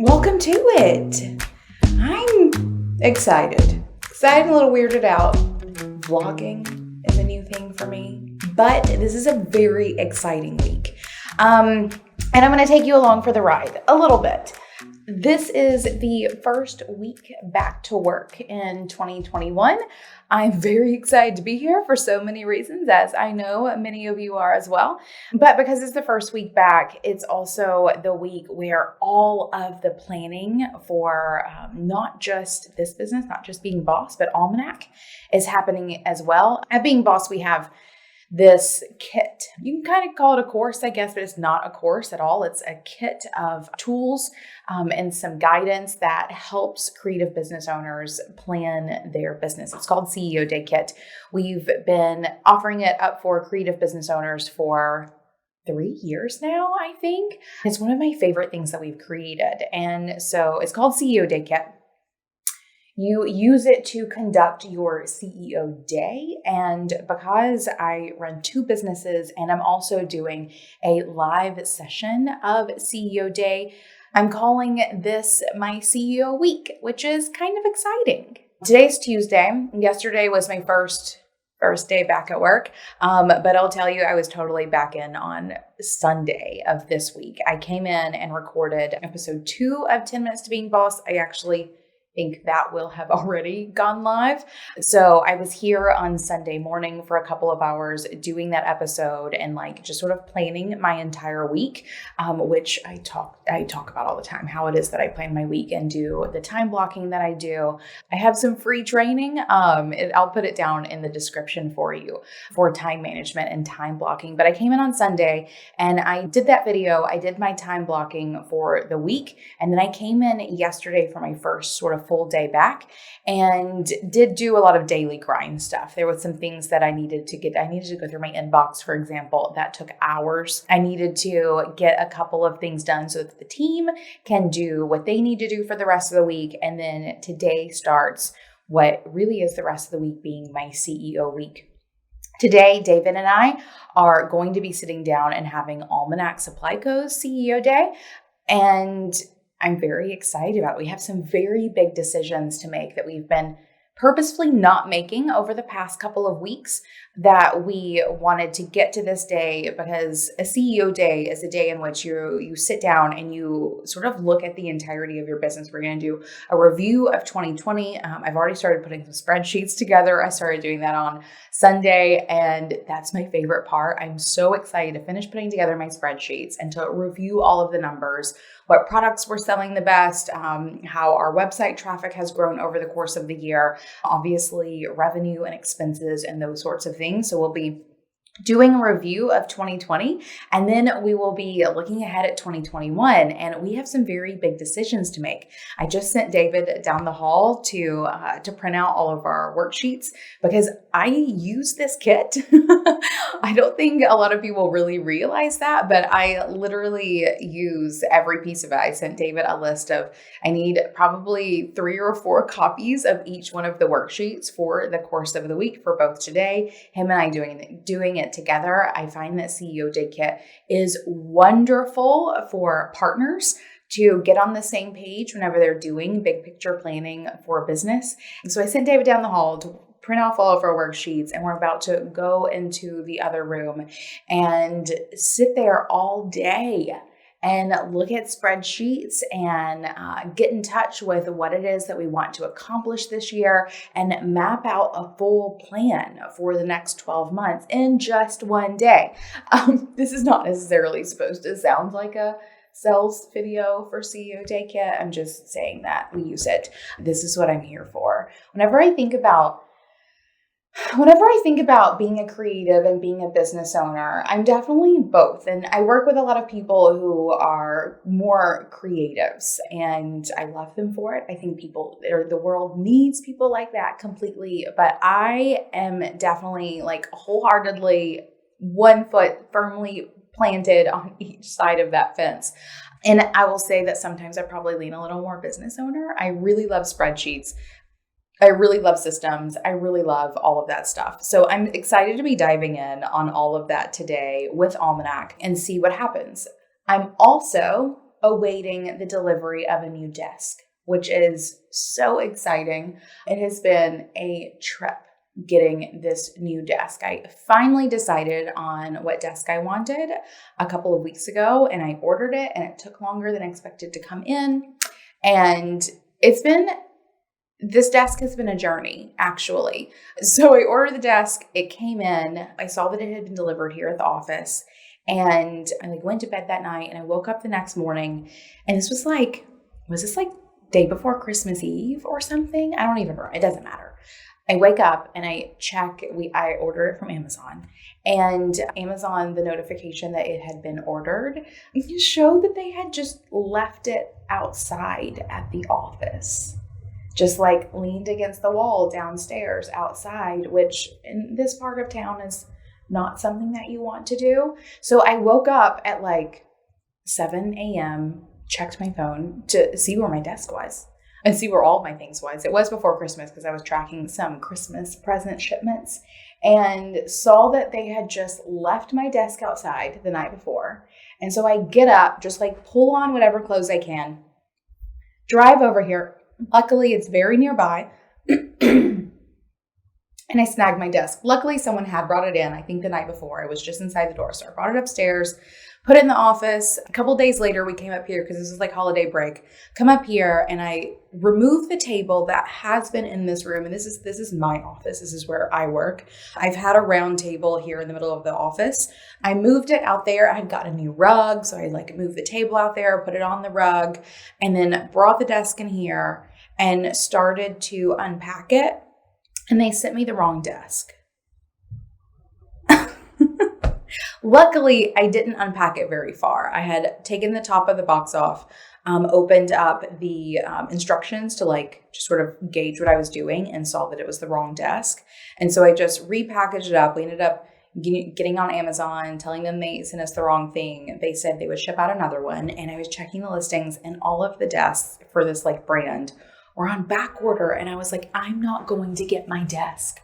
Welcome to it. I'm excited. Excited, a little weirded out. Vlogging is a new thing for me, but this is a very exciting week. And I'm going to take you along for the ride a little bit. This is the first week back to work in 2021. I'm very excited to be here for so many reasons, as I know many of you are as well. But because it's the first week back, it's also the week where all of the planning for not just this business, not just Being Boss, but ALMANAC is happening as well. At Being Boss, we have this kit. You can kind of call it a course, I guess, but it's not a course at all. It's a kit of tools and some guidance that helps creative business owners plan their business. It's called CEO Day Kit. We've been offering it up for creative business owners for 3 years now, I think. It's one of my favorite things that we've created. And so it's called CEO Day Kit. You use it to conduct your CEO day. And because I run 2 businesses and I'm also doing a live session of CEO day, I'm calling this my CEO week, which is kind of exciting. Today's Tuesday. Yesterday was my first day back at work. But I'll tell you, I was totally back in on Sunday of this week. I came in and recorded episode 2 of 10 Minutes to Being Boss. I actually think that will have already gone live. So I was here on Sunday morning for a couple of hours doing that episode and just sort of planning my entire week, which I talk about all the time, how it is that I plan my week and do the time blocking that I do. I have some free training. I'll put it down in the description for you for time management and time blocking. But I came in on Sunday and I did that video. I did my time blocking for the week. And then I came in yesterday for my first sort of full day back and did do a lot of daily grind stuff. There was some things that I needed to go through my inbox, for example. That took hours. I needed to get a couple of things done so that the team can do what they need to do for the rest of the week. And then today starts what really is the rest of the week being my CEO week. Today, David and I are going to be sitting down and having ALMANAC Supply Co's CEO day. And I'm very excited about it. We have some very big decisions to make that we've been purposefully not making over the past couple of weeks that we wanted to get to this day, because a CEO day is a day in which you sit down and you sort of look at the entirety of your business. We're going to do a review of 2020. I've already started putting some spreadsheets together. I started doing that on Sunday, and that's my favorite part. I'm so excited to finish putting together my spreadsheets and to review all of the numbers, what products we're selling the best, how our website traffic has grown over the course of the year, obviously revenue and expenses and those sorts of things. So we'll be doing a review of 2020, and then we will be looking ahead at 2021, and we have some very big decisions to make. I just sent David down the hall to print out all of our worksheets because I use this kit. I don't think a lot of people really realize that, but I literally use every piece of it. I sent David a list of, I need probably 3 or 4 copies of each one of the worksheets for the course of the week for both today, him and I doing it together. I find that CEO Day Kit is wonderful for partners to get on the same page whenever they're doing big picture planning for a business. And so I sent David down the hall to print off all of our worksheets, and we're about to go into the other room and sit there all day and look at spreadsheets and get in touch with what it is that we want to accomplish this year and map out a full plan for the next 12 months in just one day. This is not necessarily supposed to sound like a sales video for CEO Day Kit. I'm just saying that we use it. This is what I'm here for. Whenever I think about being a creative and being a business owner, I'm definitely both. And I work with a lot of people who are more creatives, and I love them for it. I think the world needs people like that completely. But I am definitely wholeheartedly one foot firmly planted on each side of that fence. And I will say that sometimes I probably lean a little more business owner. I really love spreadsheets. I really love systems. I really love all of that stuff. So I'm excited to be diving in on all of that today with ALMANAC and see what happens. I'm also awaiting the delivery of a new desk, which is so exciting. It has been a trip getting this new desk. I finally decided on what desk I wanted a couple of weeks ago, and I ordered it, and it took longer than expected to come in. And this desk has been a journey, actually. So I ordered the desk, it came in, I saw that it had been delivered here at the office, and I went to bed that night, and I woke up the next morning, and was this day before Christmas Eve or something? I don't even remember. It doesn't matter. I wake up and I check. I ordered it from Amazon, and Amazon, the notification that it had been ordered showed that they had just left it outside at the office, just leaned against the wall downstairs outside, which in this part of town is not something that you want to do. So I woke up at 7 a.m., checked my phone to see where my desk was and see where all of my things was. It was before Christmas because I was tracking some Christmas present shipments, and saw that they had just left my desk outside the night before. And so I get up, just pull on whatever clothes I can, drive over here. Luckily, it's very nearby. And I snagged my desk. Luckily, someone had brought it in, I think the night before. It was just inside the door. So I brought it upstairs, put it in the office. A couple days later, we came up here because this is holiday break. Come up here and I removed the table that has been in this room. And this is my office. This is where I work. I've had a round table here in the middle of the office. I moved it out there. I had gotten a new rug. So I moved the table out there, put it on the rug, and then brought the desk in here and started to unpack it. And they sent me the wrong desk. Luckily, I didn't unpack it very far. I had taken the top of the box off, opened up the instructions to just sort of gauge what I was doing, and saw that it was the wrong desk. And so I just repackaged it up. We ended up getting on Amazon, telling them they sent us the wrong thing. They said they would ship out another one. And I was checking the listings, and all of the desks for this brand were on back order. And I was I'm not going to get my desk.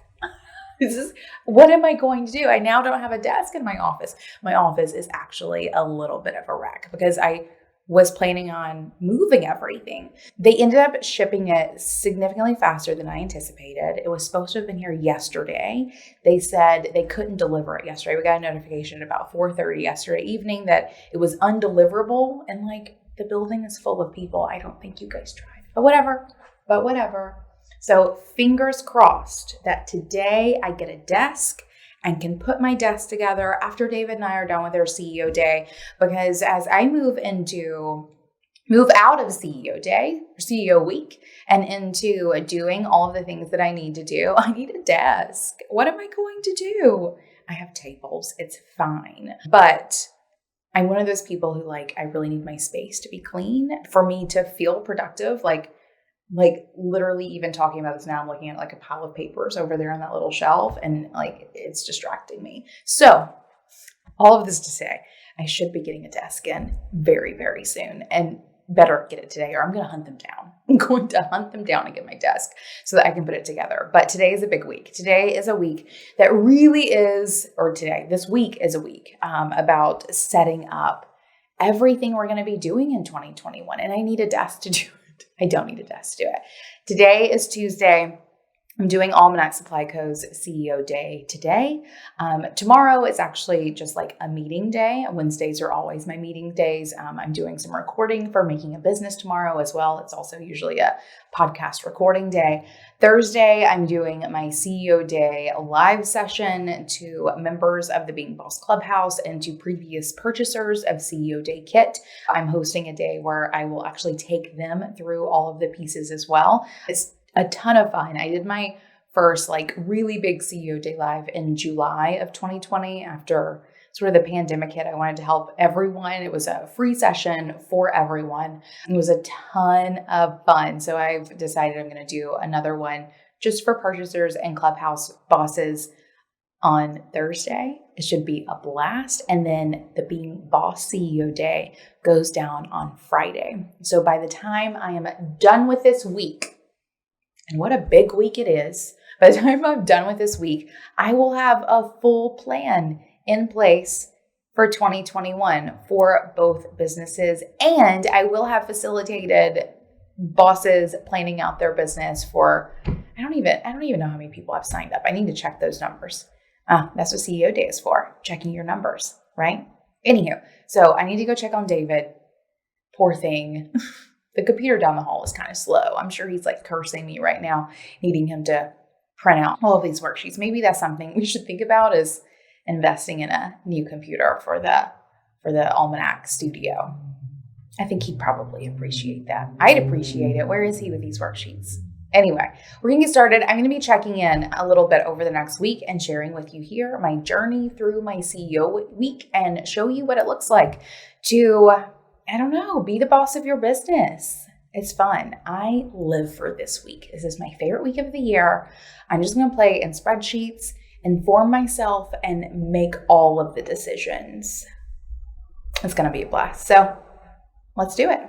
What am I going to do? I now don't have a desk in my office. My office is actually a little bit of a wreck because I was planning on moving everything. They ended up shipping it significantly faster than I anticipated. It was supposed to have been here yesterday. They said they couldn't deliver it yesterday. We got a notification at about 4:30 yesterday evening that it was undeliverable. And the building is full of people. I don't think you guys tried. But whatever. So fingers crossed that today I get a desk and can put my desk together after David and I are done with our CEO day. Because as I move out of CEO day, or CEO week, and into doing all of the things that I need to do, I need a desk. What am I going to do? I have tables. It's fine. But I'm one of those people who I really need my space to be clean for me to feel productive. Literally even talking about this now, I'm looking at a pile of papers over there on that little shelf, and it's distracting me. So all of this to say, I should be getting a desk in very, very soon, and better get it today or I'm going to hunt them down. I'm going to hunt them down and get my desk so that I can put it together. But today is a big week. Today is a week that really is, this week is a week about setting up everything we're going to be doing in 2021. And I need a desk to do it. I don't need a desk to do it. Today is Tuesday. I'm doing ALMANAC Supply Co's CEO day today. Tomorrow is actually just a meeting day. Wednesdays are always my meeting days. I'm doing some recording for Making a Business tomorrow as well. It's also usually a podcast recording day. Thursday, I'm doing my CEO day live session to members of the Being Boss Clubhouse and to previous purchasers of CEO Day Kit. I'm hosting a day where I will actually take them through all of the pieces as well. It's a ton of fun. I did my first really big CEO Day Live in July of 2020 after sort of the pandemic hit. I wanted to help everyone. It was a free session for everyone. It was a ton of fun. So I've decided I'm going to do another one just for purchasers and Clubhouse bosses on Thursday. It should be a blast. And then the Being Boss CEO Day goes down on Friday. So by the time I am done with this week, and what a big week it is. By the time I'm done with this week, I will have a full plan in place for 2021 for both businesses. And I will have facilitated bosses planning out their business for, I don't even know how many people have signed up. I need to check those numbers. That's what CEO Day is for, checking your numbers, right? Anywho, so I need to go check on David. Poor thing. The computer down the hall is kind of slow. I'm sure he's like cursing me right now, needing him to print out all of these worksheets. Maybe that's something we should think about, is investing in a new computer for the ALMANAC studio. I think he'd probably appreciate that. I'd appreciate it. Where is he with these worksheets? Anyway, we're going to get started. I'm going to be checking in a little bit over the next week and sharing with you here my journey through my CEO week and show you what it looks like to, I don't know, be the boss of your business. It's fun. I live for this week. This is my favorite week of the year. I'm just going to play in spreadsheets, inform myself, and make all of the decisions. It's going to be a blast. So let's do it.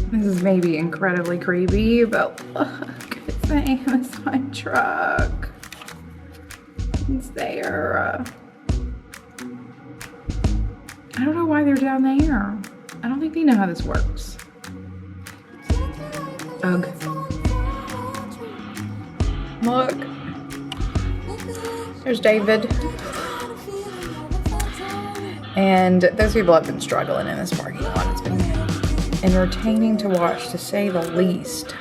This is maybe incredibly creepy, but look, it's the Amazon truck. It's there. I don't know why they're down there. I don't think they know how this works. Ugh. Look. There's David. And those people have been struggling in this parking lot. It's been entertaining to watch, to say the least.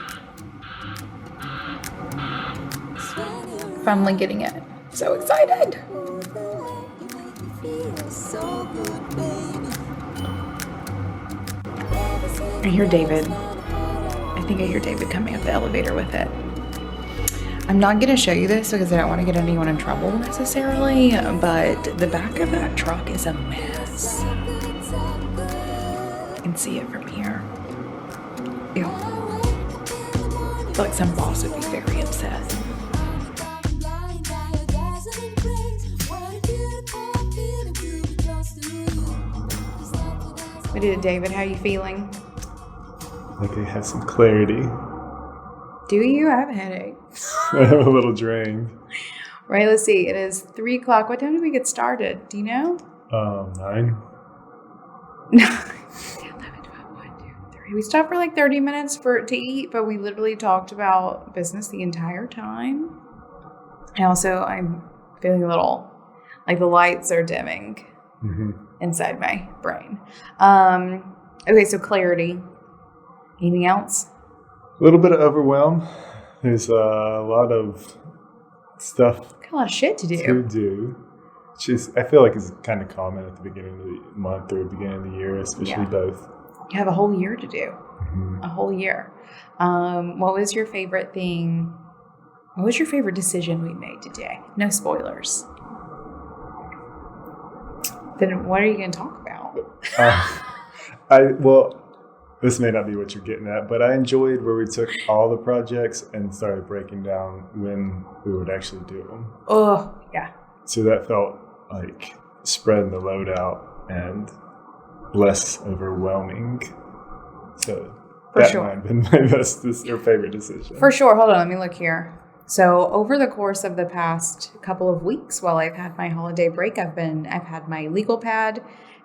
Finally getting it. So excited. I hear David. I think I hear David coming up the elevator with it. I'm not going to show you this because I don't want to get anyone in trouble necessarily, but the back of that truck is a mess. You can see it from here. Ew. I feel like some boss would be very upset. What is it, David? How are you feeling? Like I have some clarity. Do you? I have a headache. I have a little drained. Right, let's see. It is 3 o'clock. What time did we get started? Do you know? 9. 11, 12, 1, 2, 3. We stopped for like 30 minutes to eat, but we literally talked about business the entire time. And also, I'm feeling a little like the lights are dimming inside my brain. Okay, so clarity. Anything else? A little bit of overwhelm. There's a lot of stuff. Got a lot of shit to do. Which is, I feel like, is kind of common at the beginning of the month or beginning of the year, especially both. You have a whole year to do. A whole year. What was your favorite thing? What was your favorite decision we made today? No spoilers. Then what are you going to talk about? This may not be what you're getting at, but I enjoyed where we took all the projects and started breaking down when we would actually do them. Oh, yeah. So that felt like spreading the load out and less overwhelming. So might have been my best or favorite decision. For sure. Hold on. Let me look here. So over the course of the past couple of weeks, while I've had my holiday break, I've had my legal pad,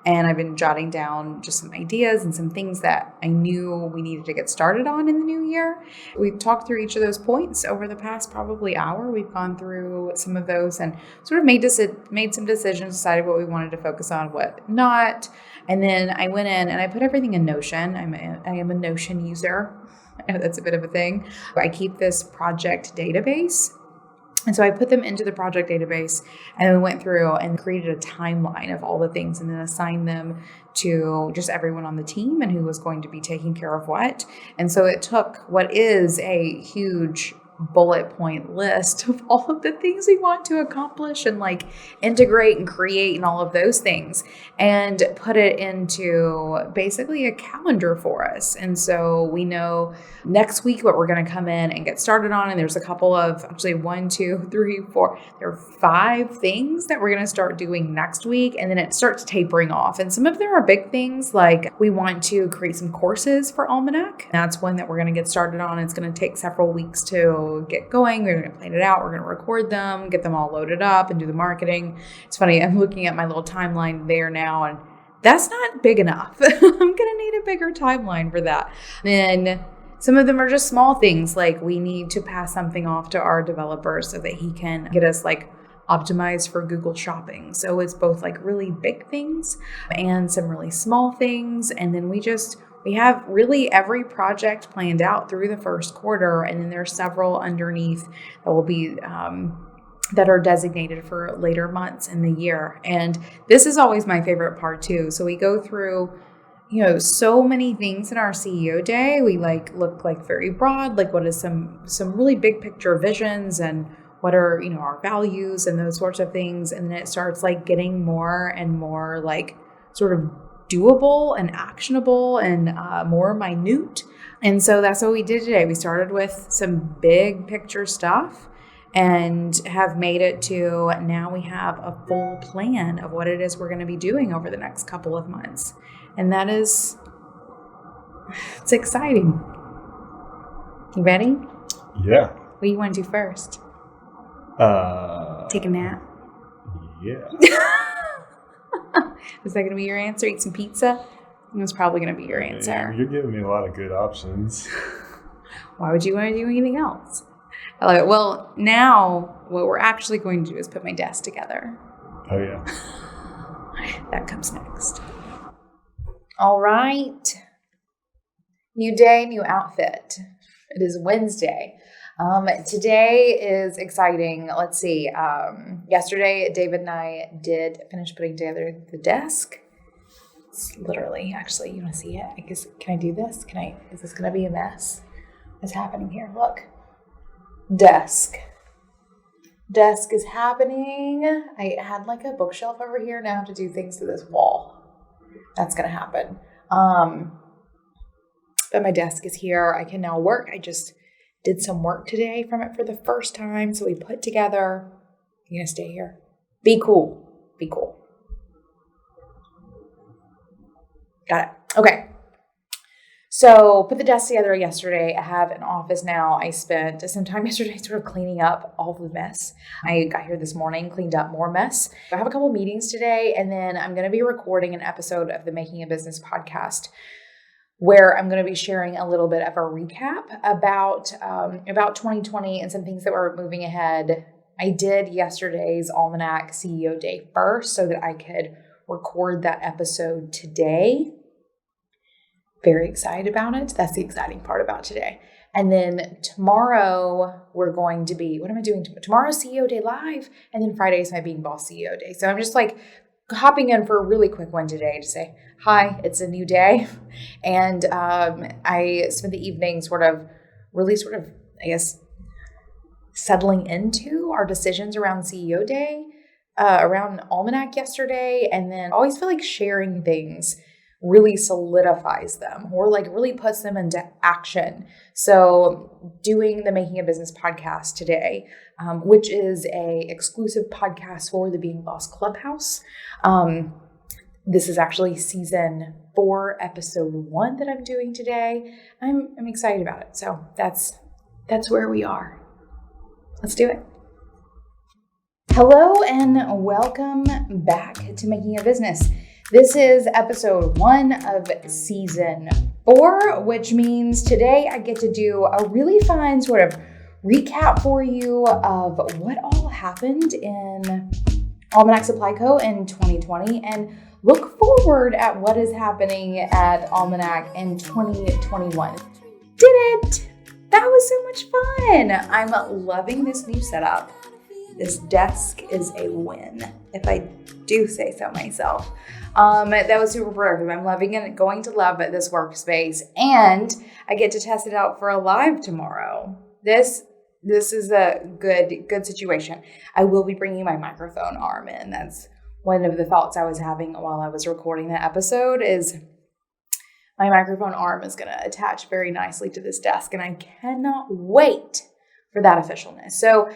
and I've been jotting down just some ideas and some things that I knew we needed to get started on in the new year. We've talked through each of those points over the past probably hour. We've gone through some of those and sort of made some decisions, decided what we wanted to focus on, what not. And then I went in and I put everything in Notion. I am a Notion user. I know that's a bit of a thing. I keep this project database. And so I put them into the project database, and then we went through and created a timeline of all the things and then assigned them to just everyone on the team and who was going to be taking care of what. And so it took what is a huge bullet point list of all of the things we want to accomplish and like integrate and create and all of those things and put it into basically a calendar for us. And so we know next week what we're going to come in and get started on. And there's a couple of actually 1, 2, 3, 4, there are 5 things that we're going to start doing next week. And then it starts tapering off. And some of them are big things, like we want to create some courses for ALMANAC. That's one that we're going to get started on. It's going to take several weeks to to get going. We're going to plan it out. We're going to record them, get them all loaded up and do the marketing. It's funny. I'm looking at my little timeline there now, and that's not big enough. I'm going to need a bigger timeline for that. And some of them are just small things, like we need to pass something off to our developer so that he can get us like optimized for Google Shopping. So it's both like really big things and some really small things. And then we have really every project planned out through the first quarter. And then there's several underneath that will be, that are designated for later months in the year. And this is always my favorite part too. So we go through, so many things in our CEO day. We look very broad, like what is some really big picture visions and what are, our values and those sorts of things. And then it starts like getting more and more like sort of doable and actionable and more minute. And so that's what we did today. We started with some big picture stuff and have made it to now we have a full plan of what it is we're going to be doing over the next couple of months. And it's exciting. You ready? Yeah. What do you want to do first? Take a nap? Yeah. Is that going to be your answer? Eat some pizza? That's probably going to be your answer. Yeah, you're giving me a lot of good options. Why would you want to do anything else? I love it. Well, now what we're actually going to do is put my desk together. Oh, yeah. That comes next. All right. New day, new outfit. It is Wednesday. Today is exciting. Let's see. Yesterday, David and I did finish putting together the desk. It's literally, actually, you want to see it? I guess, can I do this? Is this going to be a mess? What's happening here? Look. Desk is happening. I had like a bookshelf over here. Now I have to do things to this wall. That's going to happen. But my desk is here. I can now work. I just did some work today from it for the first time. So we put together, you're going to stay here. Be cool. Be cool. Got it. Okay. So put the desk together yesterday. I have an office now. I spent some time yesterday sort of cleaning up all the mess. I got here this morning, cleaned up more mess. I have a couple meetings today, and then I'm going to be recording an episode of the Making a Business podcast where I'm going to be sharing a little bit of a recap about 2020 and some things that were moving ahead. I did yesterday's ALMANAC CEO Day first so that I could record that episode today. Very excited about it. That's the exciting part about today. And then tomorrow we're going to be, what am I doing? Tomorrow's CEO Day Live. And then Friday is my Being Boss CEO Day. So I'm just like hopping in for a really quick one today to say, hi, it's a new day. And I spent the evening I guess, settling into our decisions around CEO Day, around ALMANAC yesterday. And then I always feel like sharing things really solidifies them or like really puts them into action. So doing the Making a Business podcast today, which is a exclusive podcast for the Being Boss Clubhouse. This is actually season 4, episode 1 that I'm doing today. I'm excited about it. So that's where we are. Let's do it. Hello and welcome back to Making a Business. This is episode 1 of season 4, which means today I get to do a really fun sort of recap for you of what all happened in ALMANAC Supply Co. in 2020 and look forward at what is happening at ALMANAC in 2021. Did it! That was so much fun! I'm loving this new setup. This desk is a win, if I do say so myself. That was super productive. I'm loving it. Going to love this workspace, and I get to test it out for a live tomorrow. This is a good situation. I will be bringing my microphone arm in. That's one of the thoughts I was having while I was recording the episode is my microphone arm is going to attach very nicely to this desk, and I cannot wait for that officialness. So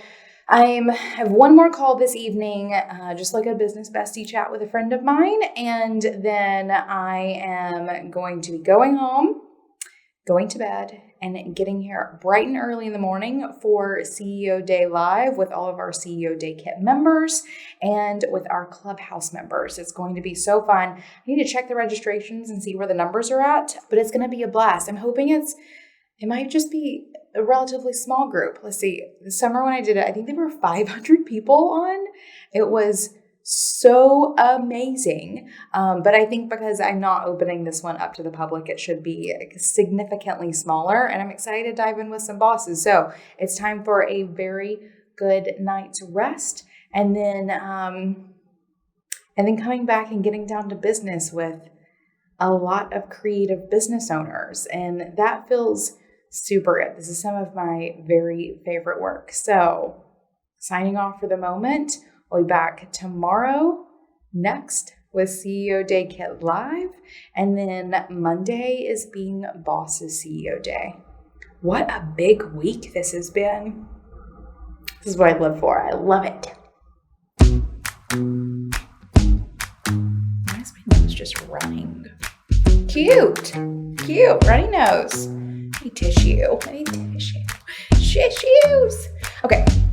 I have one more call this evening, just like a business bestie chat with a friend of mine. And then I am going to be going home, going to bed, and getting here bright and early in the morning for CEO Day Live with all of our CEO Day Kit members and with our Clubhouse members. It's going to be so fun. I need to check the registrations and see where the numbers are at, but it's going to be a blast. I'm hoping it might just be a relatively small group. Let's see. This summer when I did it, I think there were 500 people on. It was so amazing. But I think because I'm not opening this one up to the public, it should be significantly smaller. And I'm excited to dive in with some bosses. So it's time for a very good night's rest. And then coming back and getting down to business with a lot of creative business owners. And that feels super good. This is some of my very favorite work. So signing off for the moment. We'll be back tomorrow next with CEO Day Kit Live. And then Monday is being Boss's CEO Day. What a big week this has been. This is what I live for. I love it. Why is my nose just running? Cute. Runny nose. I need tissue. Tissues. Okay.